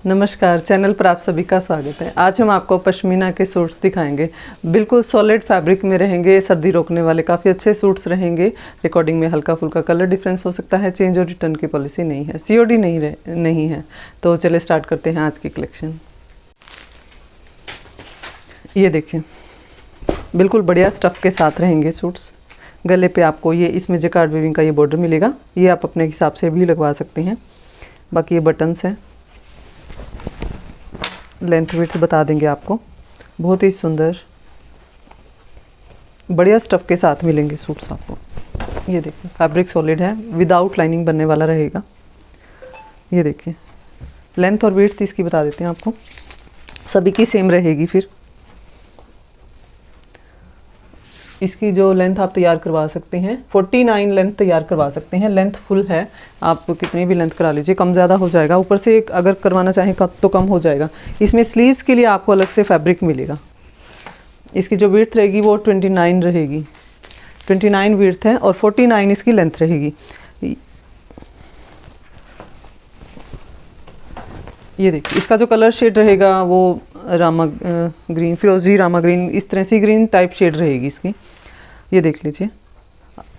नमस्कार, चैनल पर आप सभी का स्वागत है। आज हम आपको पश्मीना के सूट्स दिखाएंगे। बिल्कुल सॉलिड फैब्रिक में रहेंगे, सर्दी रोकने वाले काफ़ी अच्छे सूट्स रहेंगे। रिकॉर्डिंग में हल्का फुल्का कलर डिफरेंस हो सकता है, चेंज और रिटर्न की पॉलिसी नहीं है, सीओडी नहीं है। तो चलिए स्टार्ट करते हैं आज की कलेक्शन। ये देखिए, बिल्कुल बढ़िया स्टफ़ के साथ रहेंगे सूट्स। गले पे आपको ये इसमें जकार्ड वीविंग का ये बॉर्डर मिलेगा, ये आप अपने हिसाब से भी लगवा सकते हैं। बाकी ये बटन्स हैं, लेंथ विड्थ बता देंगे आपको। बहुत ही सुंदर बढ़िया स्टफ़ के साथ मिलेंगे सूट्स आपको। ये देखिए, फैब्रिक सॉलिड है, विदाउट लाइनिंग बनने वाला रहेगा। ये देखिए, लेंथ और विड्थ इसकी बता देते हैं आपको, सभी की सेम रहेगी। फिर इसकी जो लेंथ आप तैयार करवा सकते हैं 49 लेंथ तैयार करवा सकते हैं। लेंथ फुल है, आप कितनी भी लेंथ करा लीजिए, कम ज़्यादा हो जाएगा। ऊपर से एक अगर करवाना चाहें तो कम हो जाएगा। इसमें स्लीव्स के लिए आपको अलग से फैब्रिक मिलेगा। इसकी जो विड्थ रहेगी वो 29 रहेगी, 29 विड्थ है और 49 इसकी लेंथ रहेगी। ये देखिए, इसका जो कलर शेड रहेगा वो रामा ग्रीन, फिरोजी रामा ग्रीन, इस तरह सी ग्रीन टाइप शेड रहेगी इसकी। ये देख लीजिए,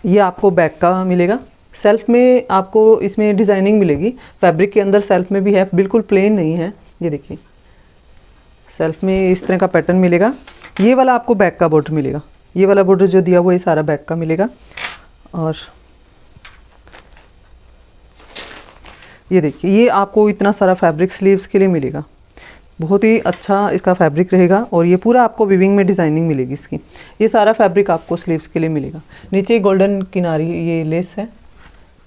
ये आपको बैक का मिलेगा। सेल्फ में आपको इसमें डिज़ाइनिंग मिलेगी, फैब्रिक के अंदर सेल्फ में भी है, बिल्कुल प्लेन नहीं है। ये देखिए, सेल्फ में इस तरह का पैटर्न मिलेगा। ये वाला आपको बैक का बॉर्डर मिलेगा, ये वाला बॉर्डर जो दिया हुआ है सारा बैक का मिलेगा। और ये देखिए, ये आपको इतना सारा फैब्रिक स्लीव्स के लिए मिलेगा। बहुत ही अच्छा इसका फैब्रिक रहेगा और ये पूरा आपको विविंग में डिज़ाइनिंग मिलेगी इसकी। ये सारा फैब्रिक आपको स्लीव्स के लिए मिलेगा। नीचे गोल्डन किनारी ये लेस है,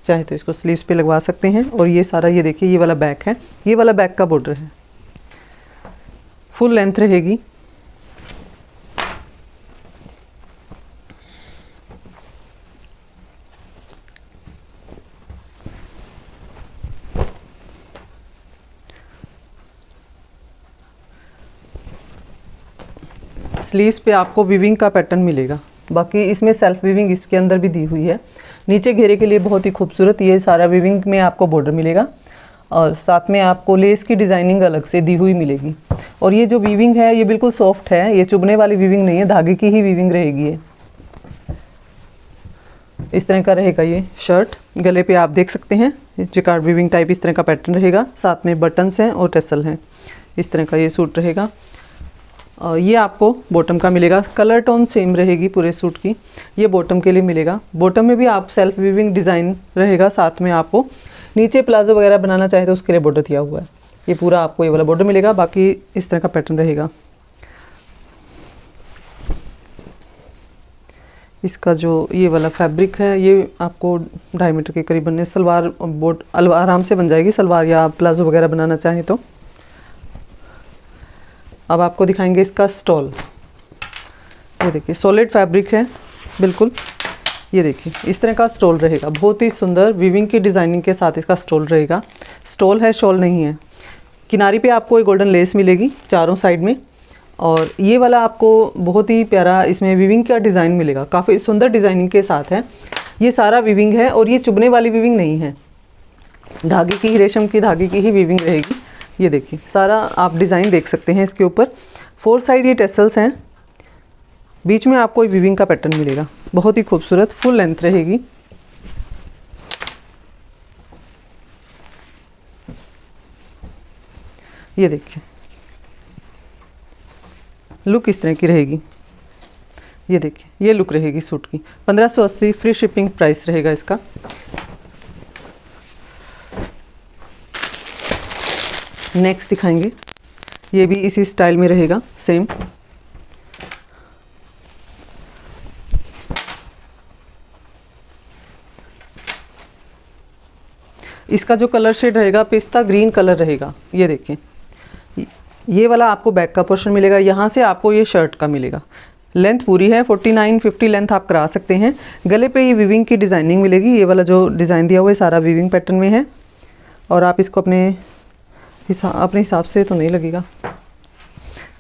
चाहे तो इसको स्लीव्स पे लगवा सकते हैं। और ये सारा, ये देखिए, ये वाला बैक है, ये वाला बैक का बॉर्डर है, फुल लेंथ रहेगी। स्लीव्स पे आपको विविंग का पैटर्न मिलेगा। बाकी इसमें सेल्फ विविंग इसके अंदर भी दी हुई है। नीचे घेरे के लिए बहुत ही खूबसूरत ये सारा विविंग में आपको बॉर्डर मिलेगा और साथ में आपको लेस की डिज़ाइनिंग अलग से दी हुई मिलेगी। और ये जो विविंग है ये बिल्कुल सॉफ्ट है, ये चुभने वाली विविंग नहीं है, धागे की ही विविंग रहेगी। ये इस तरह का रहेगा। ये शर्ट गले पे आप देख सकते हैं, जिकार्ड विविंग टाइप इस तरह का पैटर्न रहेगा। साथ में बटन्स हैं और टेसल हैं। इस तरह का ये सूट रहेगा। ये आपको बॉटम का मिलेगा, कलर टोन सेम रहेगी पूरे सूट की। ये बॉटम के लिए मिलेगा। बॉटम में भी आप सेल्फ वीविंग डिज़ाइन रहेगा। साथ में आपको नीचे प्लाजो वगैरह बनाना चाहे तो उसके लिए बॉर्डर दिया हुआ है। ये पूरा आपको ये वाला बॉर्डर मिलेगा। बाकी इस तरह का पैटर्न रहेगा। इसका जो ये वाला फैब्रिक है ये आपको 2.5 मीटर के करीब बनने, सलवार बोट आराम से बन जाएगी, सलवार या प्लाजो वगैरह बनाना चाहें तो। अब आपको दिखाएंगे इसका स्टॉल। ये देखिए, सॉलिड फैब्रिक है बिल्कुल। ये देखिए, इस तरह का स्टॉल रहेगा, बहुत ही सुंदर विविंग की डिज़ाइनिंग के साथ इसका स्टॉल रहेगा। स्टॉल है, शॉल नहीं है। किनारी पे आपको एक गोल्डन लेस मिलेगी चारों साइड में। और ये वाला आपको बहुत ही प्यारा इसमें विविंग का डिज़ाइन मिलेगा, काफ़ी सुंदर डिज़ाइनिंग के साथ है। ये सारा विविंग है और ये चुभने वाली विविंग नहीं है, धागे की, रेशम की धागे की ही विविंग रहेगी। ये देखिए, सारा आप डिज़ाइन देख सकते हैं इसके ऊपर। 4 साइड ये टेसल्स हैं, बीच में आपको विविंग का पैटर्न मिलेगा, बहुत ही खूबसूरत, फुल लेंथ रहेगी। ये देखिए, लुक इस तरह की रहेगी। ये देखिए, ये लुक रहेगी सूट की। 1580 फ्री शिपिंग प्राइस रहेगा इसका। नेक्स्ट दिखाएंगे, ये भी इसी स्टाइल में रहेगा सेम। इसका जो कलर शेड रहेगा पिस्ता ग्रीन कलर रहेगा। ये देखिए, ये वाला आपको बैक का पोर्शन मिलेगा, यहाँ से आपको ये शर्ट का मिलेगा। लेंथ पूरी है, 49-50 लेंथ आप करा सकते हैं। गले पे ये विविंग की डिज़ाइनिंग मिलेगी। ये वाला जो डिज़ाइन दिया हुआ है सारा विविंग पैटर्न में है। और आप इसको अपने हिसाब से तो नहीं लगेगा,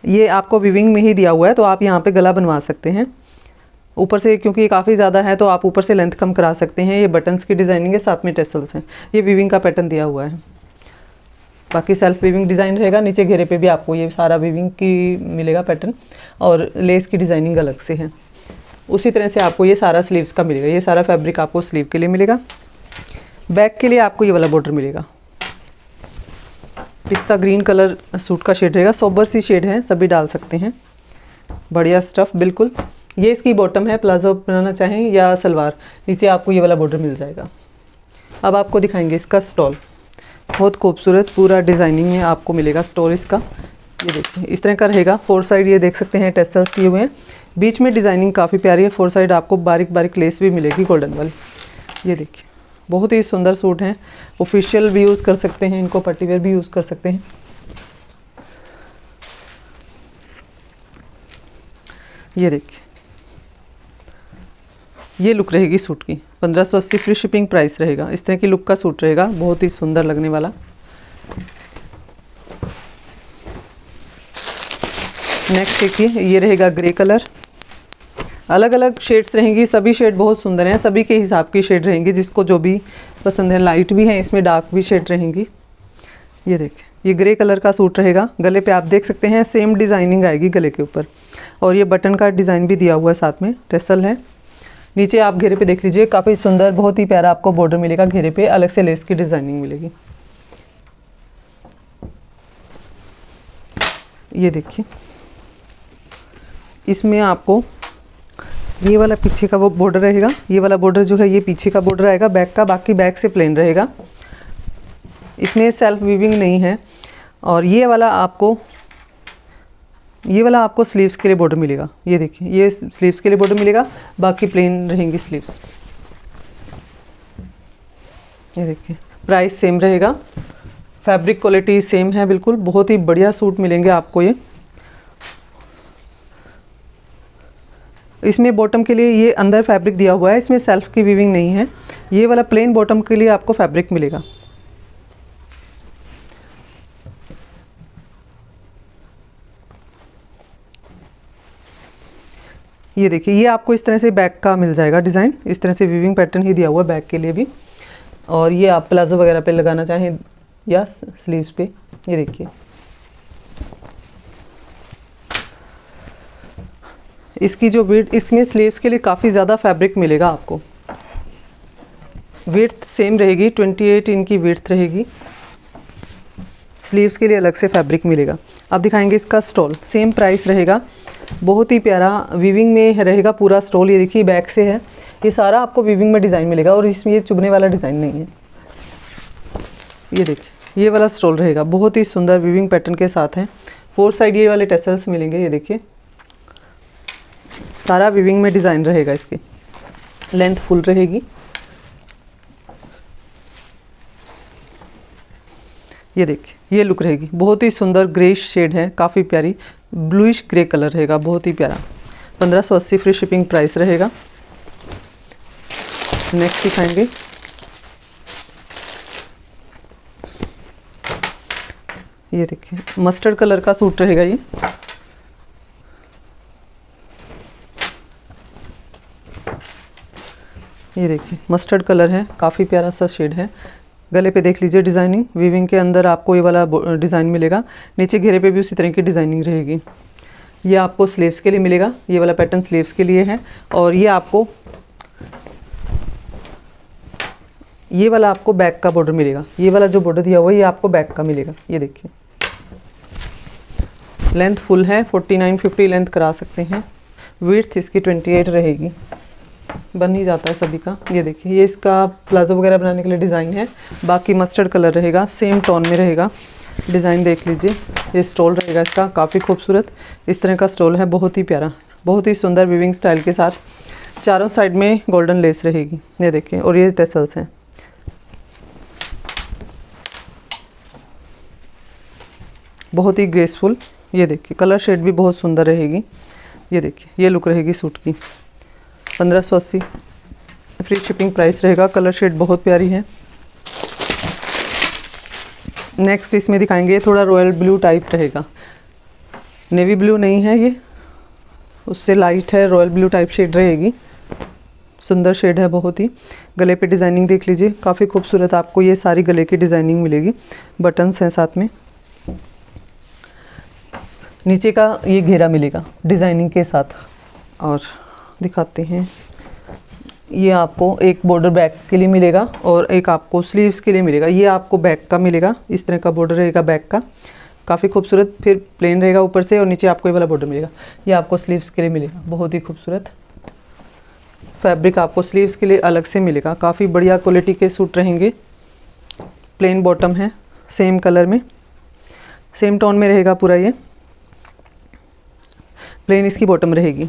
ये आपको विविंग में ही दिया हुआ है, तो आप यहाँ पे गला बनवा सकते हैं। ऊपर से क्योंकि ये काफ़ी ज़्यादा है तो आप ऊपर से लेंथ कम करा सकते हैं। ये बटन्स की डिज़ाइनिंग है, साथ में टेसल्स हैं। ये वीविंग का पैटर्न दिया हुआ है। बाकी सेल्फ वीविंग डिज़ाइन रहेगा। नीचे घेरे पे भी आपको ये सारा वीविंग की मिलेगा पैटर्न, और लेस की डिज़ाइनिंग अलग से है। उसी तरह से आपको ये सारा स्लीव्स का मिलेगा। ये सारा फैब्रिक आपको स्लीव के लिए मिलेगा। बैक के लिए आपको ये वाला बॉर्डर मिलेगा। पिस्ता ग्रीन कलर सूट का शेड रहेगा, सोबर सी शेड है, सभी डाल सकते हैं। बढ़िया स्टफ बिल्कुल। ये इसकी बॉटम है, प्लाजो बनाना चाहें या सलवार, नीचे आपको ये वाला बॉर्डर मिल जाएगा। अब आपको दिखाएंगे इसका स्टॉल। बहुत खूबसूरत पूरा डिज़ाइनिंग में आपको मिलेगा स्टॉल इसका। ये देखिए इस तरह का रहेगा। 4 साइड ये देख सकते हैं टेसल्स किए हुए हैं, बीच में डिज़ाइनिंग काफ़ी प्यारी है। 4 साइड आपको बारीक बारीक लेस भी मिलेगी गोल्डन वाली। ये देखिए बहुत ही सुंदर सूट हैं। ऑफिशियल भी यूज़ कर सकते हैं इनको, पार्टी वेयर भी यूज़ कर सकते हैं। ये देखिए ये लुक रहेगी सूट की। 1580 फ्री शिपिंग प्राइस रहेगा। इस तरह की लुक का सूट रहेगा, बहुत ही सुंदर लगने वाला। नेक्स्ट देखिए ये रहेगा ग्रे कलर। अलग अलग शेड्स रहेंगी, सभी शेड बहुत सुंदर हैं, सभी के हिसाब की शेड रहेंगी, जिसको जो भी पसंद है। लाइट भी है इसमें, डार्क भी शेड रहेंगी। ये देखिए ये ग्रे कलर का सूट रहेगा। गले पे आप देख सकते हैं सेम डिज़ाइनिंग आएगी गले के ऊपर, और ये बटन का डिज़ाइन भी दिया हुआ है, साथ में टेसल है। नीचे आप घेरे पे देख लीजिए, काफ़ी सुंदर बहुत ही प्यारा आपको बॉर्डर मिलेगा। घेरे पे अलग से लेस की डिज़ाइनिंग मिलेगी। ये देखिए इसमें आपको ये वाला पीछे का वो बॉर्डर रहेगा। ये वाला बॉर्डर जो है ये पीछे का बॉर्डर आएगा बैक का, बाकी बैक से प्लेन रहेगा। इसमें सेल्फ वीविंग नहीं है। और ये वाला आपको स्लीव्स के लिए बॉर्डर मिलेगा। ये देखिए ये स्लीव्स के लिए बॉर्डर मिलेगा, बाकी प्लेन रहेंगी स्लीव्स। ये देखिए प्राइस सेम रहेगा, फैब्रिक क्वालिटी सेम है बिल्कुल। बहुत ही बढ़िया सूट मिलेंगे आपको ये। इसमें बॉटम के लिए ये अंदर फैब्रिक दिया हुआ है, इसमें सेल्फ की वीविंग नहीं है। ये वाला प्लेन बॉटम के लिए आपको फैब्रिक मिलेगा। ये देखिए ये आपको इस तरह से बैक का मिल जाएगा डिज़ाइन। इस तरह से वीविंग पैटर्न ही दिया हुआ है बैक के लिए भी, और ये आप प्लाजो वगैरह पे लगाना चाहें या स्लीव्स पे। ये देखिए इसकी जो विड्थ, इसमें स्लीव्स के लिए काफ़ी ज़्यादा फैब्रिक मिलेगा आपको। विड्थ सेम रहेगी, 28 इनकी विड्थ रहेगी। स्लीव्स के लिए अलग से फैब्रिक मिलेगा। अब दिखाएंगे इसका स्टॉल। सेम प्राइस रहेगा, बहुत ही प्यारा वीविंग में रहेगा पूरा स्टॉल। ये देखिए बैक से है, ये सारा आपको वीविंग में डिज़ाइन मिलेगा, और इसमें ये चुभने वाला डिज़ाइन नहीं है। ये देखिए ये वाला स्टॉल रहेगा, बहुत ही सुंदर वीविंग पैटर्न के साथ है। 4 साइड ये वाले टेसल्स मिलेंगे। ये देखिए सारा वीविंग में डिज़ाइन रहेगा। इसकी लेंथ फुल रहेगी। ये देखिए ये लुक रहेगी, बहुत ही सुंदर ग्रेश शेड है, काफ़ी प्यारी ब्लूइश ग्रे कलर रहेगा, बहुत ही प्यारा। 1580 फ्री शिपिंग प्राइस रहेगा। नेक्स्ट दिखाएंगे ये देखिए मस्टर्ड कलर का सूट रहेगा। ये देखिए मस्टर्ड कलर है, काफ़ी प्यारा सा शेड है। गले पे देख लीजिए डिज़ाइनिंग, वीविंग के अंदर आपको ये वाला डिज़ाइन मिलेगा। नीचे घेरे पे भी उसी तरह की डिज़ाइनिंग रहेगी। ये आपको स्लीव्स के लिए मिलेगा, ये वाला पैटर्न स्लीव्स के लिए है। और ये वाला आपको बैक का बॉर्डर मिलेगा। ये वाला जो बॉर्डर दिया हुआ है ये आपको बैक का मिलेगा। ये देखिए लेंथ फुल है, 49-50 लेंथ करा सकते हैं। विड्थ इसकी 28 रहेगी, बन ही जाता है सभी का। ये देखिए ये इसका प्लाजो वगैरह बनाने के लिए डिज़ाइन है। बाकी मस्टर्ड कलर रहेगा, सेम टोन में रहेगा। डिज़ाइन देख लीजिए, ये स्टोल रहेगा इसका, काफ़ी खूबसूरत इस तरह का स्टोल है, बहुत ही प्यारा, बहुत ही सुंदर वीविंग स्टाइल के साथ। चारों साइड में गोल्डन लेस रहेगी। ये देखिए, और ये टेसल्स हैं। बहुत ही ग्रेसफुल। ये देखिए कलर शेड भी बहुत सुंदर रहेगी। ये देखिए ये लुक रहेगी सूट की। 1580 फ्री शिपिंग प्राइस रहेगा। कलर शेड बहुत प्यारी है। नेक्स्ट इसमें दिखाएंगे, थोड़ा रॉयल ब्लू टाइप रहेगा, नेवी ब्लू नहीं है ये, उससे लाइट है, रॉयल ब्लू टाइप शेड रहेगी। सुंदर शेड है बहुत ही। गले पे डिज़ाइनिंग देख लीजिए, काफ़ी खूबसूरत आपको ये सारी गले की डिज़ाइनिंग मिलेगी। बटन्स हैं साथ में, नीचे का ये घेरा मिलेगा डिज़ाइनिंग के साथ। और दिखाते हैं, ये आपको एक बॉर्डर बैक के लिए मिलेगा और एक आपको स्लीव्स के लिए मिलेगा। ये आपको बैक का मिलेगा, इस तरह का बॉर्डर रहेगा बैक का, काफ़ी खूबसूरत। फिर प्लेन रहेगा ऊपर से और नीचे आपको ये वाला बॉर्डर मिलेगा। ये आपको स्लीव्स के लिए मिलेगा, बहुत ही खूबसूरत फैब्रिक आपको स्लीव्स के लिए अलग से मिलेगा। काफ़ी बढ़िया क्वालिटी के सूट रहेंगे। प्लेन बॉटम है, सेम कलर में, सेम टोन में रहेगा पूरा। ये प्लेन इसकी बॉटम रहेगी।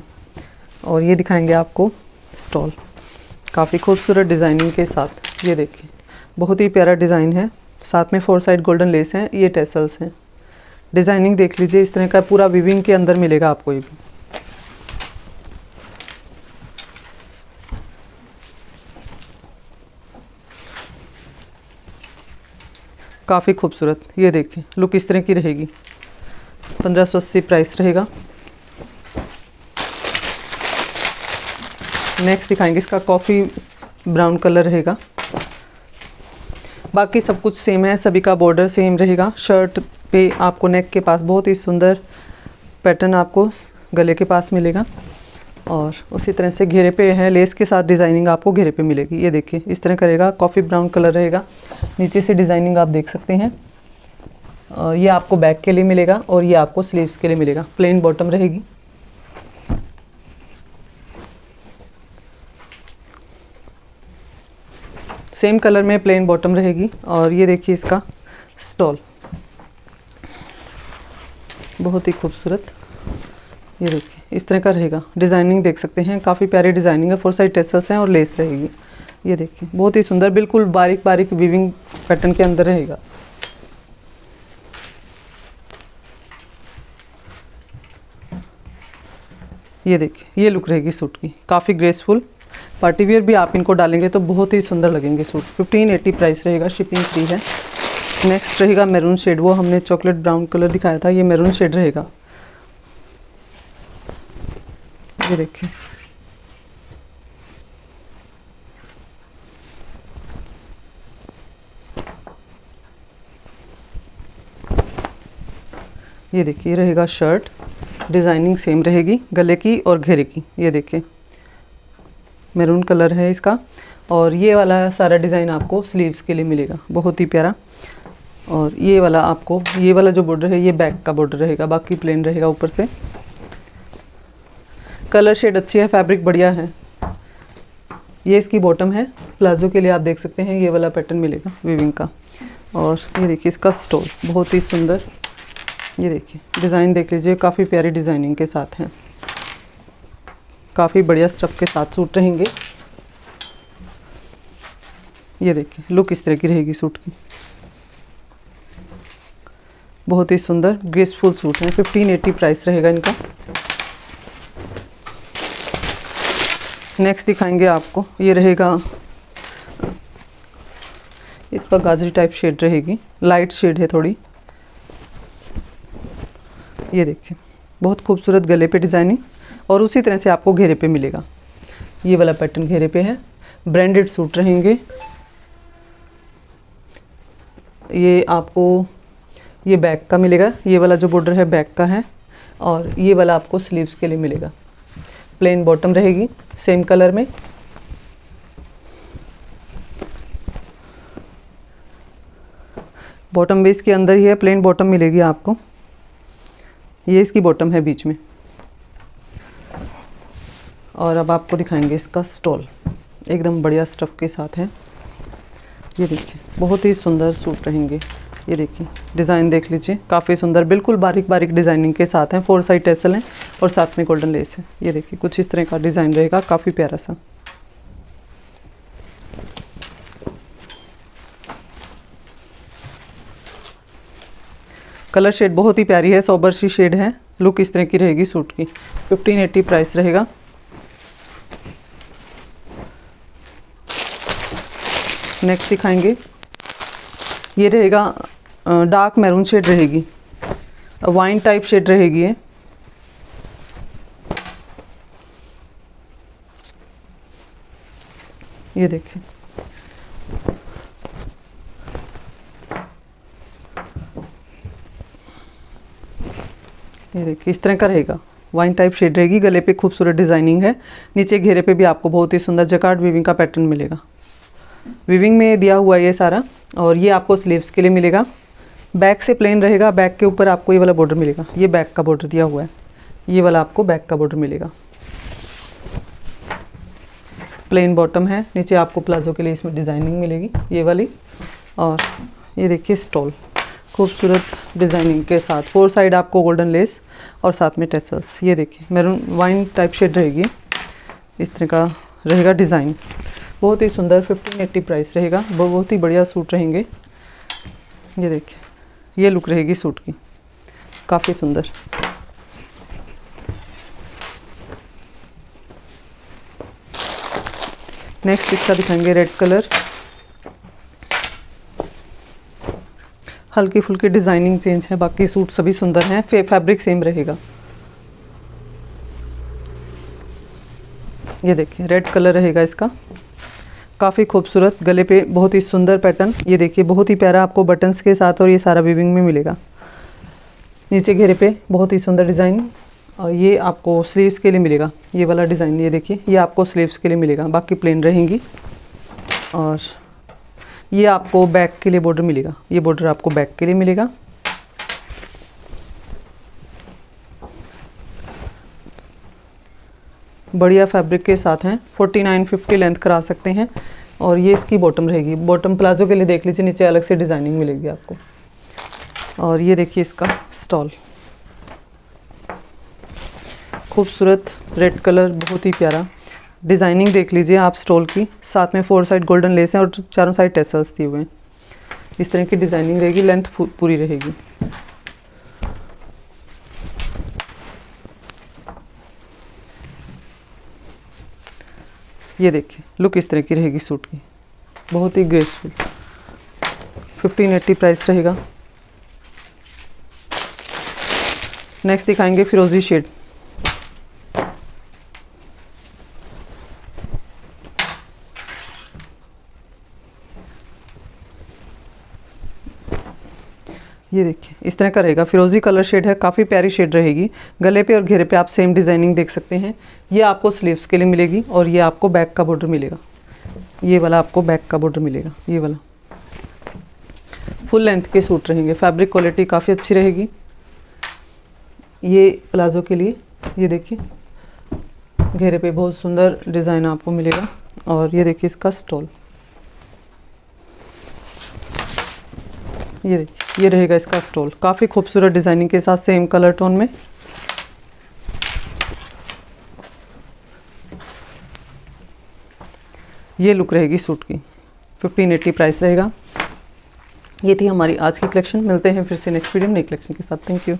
और ये दिखाएंगे आपको स्टॉल, काफ़ी खूबसूरत डिज़ाइनिंग के साथ। ये देखिए, बहुत ही प्यारा डिज़ाइन है, साथ में 4 साइड गोल्डन लेस हैं, ये टेसल्स हैं। डिज़ाइनिंग देख लीजिए, इस तरह का पूरा वीविंग के अंदर मिलेगा आपको। ये भी काफ़ी खूबसूरत। ये देखिए लुक इस तरह की रहेगी। 1580 प्राइस रहेगा। नेक्स्ट दिखाएंगे, इसका कॉफ़ी ब्राउन कलर रहेगा। बाकी सब कुछ सेम है, सभी का बॉर्डर सेम रहेगा। शर्ट पे आपको नेक के पास बहुत ही सुंदर पैटर्न आपको गले के पास मिलेगा और उसी तरह से घेरे पे है, लेस के साथ डिज़ाइनिंग आपको घेरे पे मिलेगी। ये देखिए इस तरह का रहेगा, कॉफ़ी ब्राउन कलर रहेगा। नीचे से डिज़ाइनिंग आप देख सकते हैं। ये आपको बैक के लिए मिलेगा और ये आपको स्लीव्स के लिए मिलेगा। प्लेन बॉटम रहेगी। सेम कलर में प्लेन बॉटम रहेगी। और ये देखिए इसका स्टॉल, बहुत ही खूबसूरत। ये देखिए इस तरह का रहेगा। डिज़ाइनिंग देख सकते हैं, काफ़ी प्यारी डिज़ाइनिंग है। 4 साइड टेसल्स हैं और लेस रहेगी। ये देखिए बहुत ही सुंदर, बिल्कुल बारीक बारीक वीविंग पैटर्न के अंदर रहेगा। ये देखिए ये लुक रहेगी सूट की, काफ़ी ग्रेसफुल। पार्टी वियर भी आप इनको डालेंगे तो बहुत ही सुंदर लगेंगे सूट। 1580 प्राइस रहेगा, शिपिंग फ्री है। नेक्स्ट रहेगा मैरून शेड, वो हमने चॉकलेट ब्राउन कलर दिखाया था, ये मैरून शेड रहेगा। ये देखिए ये देखिए रहेगा शर्ट। डिज़ाइनिंग सेम रहेगी गले की और घेरे की। ये देखिए मैरून कलर है इसका। और ये वाला सारा डिज़ाइन आपको स्लीव्स के लिए मिलेगा, बहुत ही प्यारा। और ये वाला आपको, ये वाला जो बॉर्डर है ये बैक का बॉर्डर रहेगा, बाकी प्लेन रहेगा ऊपर से। कलर शेड अच्छी है, फैब्रिक बढ़िया है। ये इसकी बॉटम है, प्लाजो के लिए आप देख सकते हैं ये वाला पैटर्न मिलेगा वीविंग का। और ये देखिए इसका स्टोल, बहुत ही सुंदर। ये देखिए डिज़ाइन देख लीजिए, काफ़ी प्यारी डिज़ाइनिंग के साथ हैं। काफ़ी बढ़िया स्टफ के साथ सूट रहेंगे। ये देखिए लुक इस तरह की रहेगी सूट की, बहुत ही सुंदर ग्रेसफुल सूट है। 1580 प्राइस रहेगा इनका। नेक्स्ट दिखाएंगे आपको, ये रहेगा, ये थोड़ा गाजरी टाइप शेड रहेगी, लाइट शेड है थोड़ी। ये देखिए बहुत खूबसूरत गले पे डिज़ाइनिंग और उसी तरह से आपको घेरे पे मिलेगा। ये वाला पैटर्न घेरे पे है। ब्रांडेड सूट रहेंगे। ये आपको ये बैक का मिलेगा, ये वाला जो बॉर्डर है बैक का है। और ये वाला आपको स्लीव्स के लिए मिलेगा। प्लेन बॉटम रहेगी सेम कलर में। बॉटम बेस के अंदर ही है, प्लेन बॉटम मिलेगी आपको। ये इसकी बॉटम है बीच में। और अब आपको दिखाएंगे इसका स्टॉल, एकदम बढ़िया स्टफ के साथ है। ये देखिए बहुत ही सुंदर सूट रहेंगे। ये देखिए डिज़ाइन देख लीजिए, काफ़ी सुंदर, बिल्कुल बारीक बारीक डिज़ाइनिंग के साथ हैं। 4 साइड टेसल हैं और साथ में गोल्डन लेस है। ये देखिए कुछ इस तरह का डिज़ाइन रहेगा, काफ़ी प्यारा सा। कलर शेड बहुत ही प्यारी है, सोबर सी शेड है। लुक इस तरह की रहेगी सूट की। 1580 प्राइस रहेगा। नेक्स्ट दिखाएंगे, ये रहेगा डार्क मैरून शेड रहेगी, वाइन टाइप शेड रहेगी ये। ये देखिए, ये देखिए इस तरह का रहेगा, वाइन टाइप शेड रहेगी, गले पे खूबसूरत डिजाइनिंग है, नीचे घेरे पे भी आपको बहुत ही सुंदर जकार्ड वीविंग का पैटर्न मिलेगा। वीविंग में दिया हुआ है ये सारा, और ये आपको स्लीव्स के लिए मिलेगा। बैक से प्लेन रहेगा, बैक के ऊपर आपको ये वाला बॉर्डर मिलेगा, ये बैक का बॉर्डर दिया हुआ है, ये वाला आपको बैक का बॉर्डर मिलेगा। प्लेन बॉटम है, नीचे आपको प्लाजो के लिए इसमें डिज़ाइनिंग मिलेगी ये वाली। और ये देखिए स्टॉल खूबसूरत डिज़ाइनिंग के साथ, 4 साइड आपको गोल्डन लेस और साथ में टेसल्स। ये देखिए मैरून वाइन टाइप शेड रहेगी, इस तरह का रहेगा डिज़ाइन, बहुत ही सुंदर। 1580 प्राइस रहेगा, बहुत ही बढ़िया सूट रहेंगे। ये देखिए ये लुक रहेगी सूट की, काफ़ी सुंदर। नेक्स्ट इसका दिखाएंगे रेड कलर, हल्की फुल्की डिज़ाइनिंग चेंज है, बाकी सूट सभी सुंदर हैं, फैब्रिक सेम रहेगा। ये देखिए रेड कलर रहेगा इसका, काफ़ी खूबसूरत, गले पे बहुत ही सुंदर पैटर्न। ये देखिए बहुत ही प्यारा आपको बटन्स के साथ, और ये सारा वीविंग में मिलेगा। नीचे घेरे पे बहुत ही सुंदर डिज़ाइन, और ये आपको स्लीव्स के लिए मिलेगा, ये वाला डिज़ाइन। ये देखिए ये आपको स्लीव्स के लिए मिलेगा, बाकी प्लेन रहेंगी। और ये आपको बैक के लिए बॉर्डर मिलेगा, ये बॉर्डर आपको बैक के लिए मिलेगा। बढ़िया फैब्रिक के साथ हैं, 49-50 लेंथ करा सकते हैं। और ये इसकी बॉटम रहेगी, बॉटम प्लाजो के लिए देख लीजिए, नीचे अलग से डिज़ाइनिंग मिलेगी आपको। और ये देखिए इसका स्टॉल, खूबसूरत रेड कलर, बहुत ही प्यारा डिज़ाइनिंग देख लीजिए आप स्टॉल की, साथ में 4 साइड गोल्डन लेस हैं और चारों साइड टेसल्स दिए हुए हैं। इस तरह की डिज़ाइनिंग रहेगी, लेंथ पूरी रहेगी। ये देखिए लुक इस तरह की रहेगी सूट की, बहुत ही ग्रेसफुल। 1580 प्राइस रहेगा। नेक्स्ट दिखाएंगे फिरोजी शेड, ये देखिए इस तरह का रहेगा, फिरोजी कलर शेड है, काफ़ी प्यारी शेड रहेगी। गले पे और घेरे पे आप सेम डिज़ाइनिंग देख सकते हैं। ये आपको स्लीव्स के लिए मिलेगी, और ये आपको बैक का बॉर्डर मिलेगा, ये वाला आपको बैक का बॉर्डर मिलेगा। ये वाला फुल लेंथ के सूट रहेंगे, फैब्रिक क्वालिटी काफ़ी अच्छी रहेगी। ये प्लाजो के लिए, ये देखिए घेरे पे बहुत सुंदर डिज़ाइन आपको मिलेगा। और ये देखिए इसका स्टॉल, ये देखिए ये रहेगा इसका स्टॉल, काफ़ी खूबसूरत डिज़ाइनिंग के साथ, सेम कलर टोन में। ये लुक रहेगी सूट की, 1580 प्राइस रहेगा। ये थी हमारी आज की कलेक्शन, मिलते हैं फिर से नेक्स्ट वीडियो में नई कलेक्शन के साथ। Thank you.